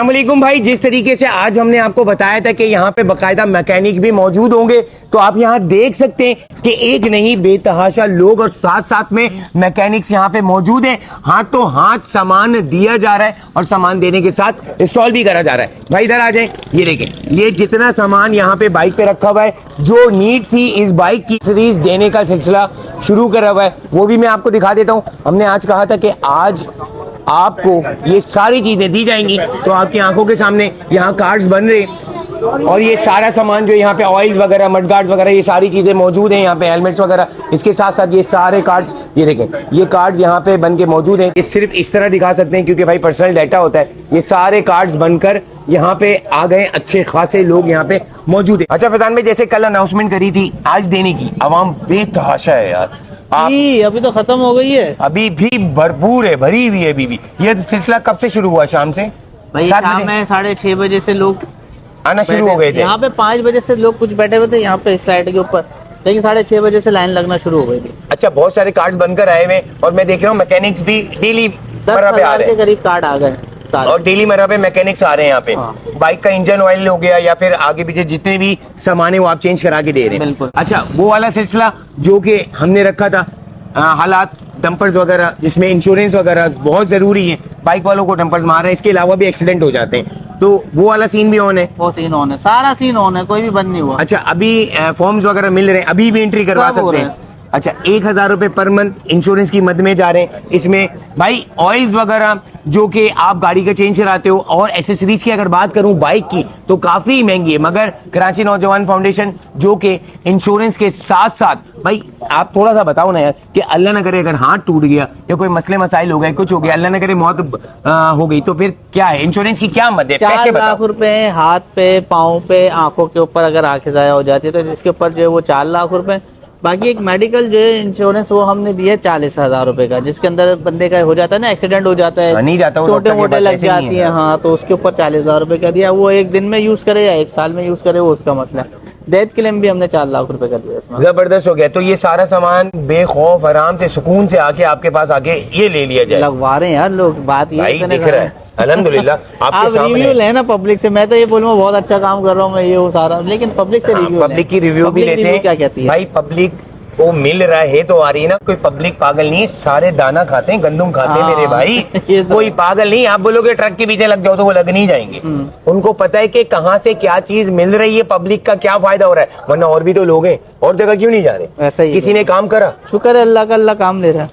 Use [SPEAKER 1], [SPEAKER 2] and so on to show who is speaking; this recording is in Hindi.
[SPEAKER 1] अस्सलाम वालेकुम भाई। जिस तरीके से आज हमने आपको बताया था कि यहाँ पे बकायदा मैकेनिक भी मौजूद होंगे, तो आप यहाँ देख सकते हैं कि एक नहीं बेतहाशा लोग और साथ साथ में मैकेनिक्स यहाँ पे मौजूद हैं। हाथों हाथ सामान दिया जा रहा है और सामान देने के साथ इंस्टॉल भी करा जा रहा है। भाई इधर आ जाए, ये देखें, ये जितना सामान यहाँ पे बाइक पे रखा हुआ है, जो नीड थी इस बाइक की सीरीज देने का सिलसिला शुरू करा हुआ है, वो भी मैं आपको दिखा देता हूँ। हमने आज कहा था कि आज आपको ये सारी चीजें दी जाएंगी, तो आपकी आंखों के सामने यहाँ कार्ड्स बन रहे हैं और ये सारा सामान जो यहाँ पे ऑयल वगैरह, मड गार्ड्स वगैरह, ये सारी चीजें मौजूद हैं यहाँ पे, हेलमेट्स वगैरह। इसके साथ साथ ये सारे कार्ड्स, ये देखें, ये कार्ड्स यहाँ पे बन के मौजूद हैं। ये सिर्फ इस तरह दिखा सकते हैं क्योंकि भाई पर्सनल डाटा होता है। ये सारे कार्ड्स बनकर यहाँ पे आ गए, अच्छे खासे लोग यहाँ पे मौजूद है। अच्छा फैजान भाई, जैसे कल अनाउंसमेंट करी थी आज देने की, आवाम बेतहाशा है यार।
[SPEAKER 2] अभी तो खत्म हो गई है,
[SPEAKER 1] अभी भी भरपूर है, भरी हुई है अभी भी। ये सिलसिला कब से शुरू हुआ? शाम से?
[SPEAKER 2] भाई शाम में 6:30 बजे से लोग
[SPEAKER 1] आना शुरू हो गए थे।
[SPEAKER 2] यहाँ पे 5 बजे से लोग कुछ बैठे हुए थे यहाँ पे इस साइड के ऊपर, लेकिन 6:30 बजे से लाइन लगना शुरू हो गई थी।
[SPEAKER 1] अच्छा, बहुत सारे कार्ड्स बनकर आए हुए और मैं देख रहा हूँ मैकेनिक्स भी डेली
[SPEAKER 2] 10,000 के करीब कार्ड आ गए
[SPEAKER 1] और डेली मर्रा पे मैकेनिक्स आ रहे हैं यहाँ पे। हाँ। बाइक का इंजन ऑयल हो गया या फिर आगे पीछे जितने भी सामान है वो आप चेंज करा के दे रहे हैं।
[SPEAKER 2] बिल्कुल।
[SPEAKER 1] अच्छा, वो वाला सिलसिला जो कि हमने रखा था, हालात डंपर्स वगैरह जिसमें इंश्योरेंस वगैरह बहुत जरूरी है, बाइक वालों को डंपर्स मार रहे हैं, इसके अलावा भी एक्सीडेंट हो जाते हैं, तो वो वाला सीन भी ऑन है।
[SPEAKER 2] वो सीन ऑन है, सारा सीन ऑन है, कोई भी बंद नहीं हुआ।
[SPEAKER 1] अच्छा, अभी फॉर्म्स वगैरह मिल रहे हैं, अभी भी एंट्री करवा सकते हैं। अच्छा, 1,000 रुपए पर मंथ इंश्योरेंस की मद में जा रहे हैं। इसमें भाई ऑयल्स वगैरह जो कि आप गाड़ी का चेंज कराते हो, और एसेसरीज की अगर बात करूं बाइक की तो काफी महंगी है, मगर कराची नौजवान फाउंडेशन जो कि इंश्योरेंस के साथ साथ, भाई आप थोड़ा सा बताओ ना यार, कि अल्लाह न करे अगर हाथ टूट गया या कोई मसले मसाइल हो गए, कुछ हो गया, अल्लाह न करे मौत हो गई, तो फिर क्या है? इंश्योरेंस की क्या मद है?
[SPEAKER 2] 4 लाख रुपए हाथ पे, पाँव पे, आंखों के ऊपर अगर आंखें जाया हो जाती है तो जिसके ऊपर जो है वो 4 लाख रुपए। बाकी एक मेडिकल जो है इंश्योरेंस वो हमने दिया 40,000 रुपए का, जिसके अंदर बंदे का हो जाता है ना, एक्सीडेंट हो जाता है,
[SPEAKER 1] नहीं जाता,
[SPEAKER 2] छोटे मोटे लग जाती है, हाँ, तो उसके ऊपर 40,000 रुपए का दिया। वो एक दिन में यूज करे या 1 साल में यूज करे वो उसका मसला। डेथ क्लेम भी हमने 4 लाख रुपए का दिया इसमें।
[SPEAKER 1] जबरदस्त हो गया। तो ये सारा सामान बेखौफ आराम से सुकून से आके आपके पास आके ये ले लिया जाए।
[SPEAKER 2] लगवा रहे हैं यार लोग, बात ये
[SPEAKER 1] दिख रहा है अल्हम्दुलिल्लाह।
[SPEAKER 2] आप रिव्यू लेना पब्लिक से, मैं तो ये बोलूँगा बहुत अच्छा काम कर रहा हूँ मैं, ये वो सारा, लेकिन पब्लिक से रिव्यू,
[SPEAKER 1] पब्लिक की रिव्यू भी लेते हैं।
[SPEAKER 2] क्या कहती है
[SPEAKER 1] भाई? पब्लिक को मिल रहा है तो आ रही है ना, कोई पब्लिक पागल नहीं है, सारे दाना खाते हैं, गंदुम खाते हैं मेरे भाई। तो कोई पागल नहीं। आप बोलोगे ट्रक के पीछे लग जाओ तो वो लग नहीं जाएंगे। उनको पता है कि कहाँ से क्या चीज मिल रही है, पब्लिक का क्या फायदा हो रहा है, वरना और भी तो लोग हैं, और जगह क्यों नहीं जा रहे?
[SPEAKER 2] ऐसा ही
[SPEAKER 1] किसी ने काम करा,
[SPEAKER 2] शुक्र है अल्लाह का, अल्लाह काम ले रहा है।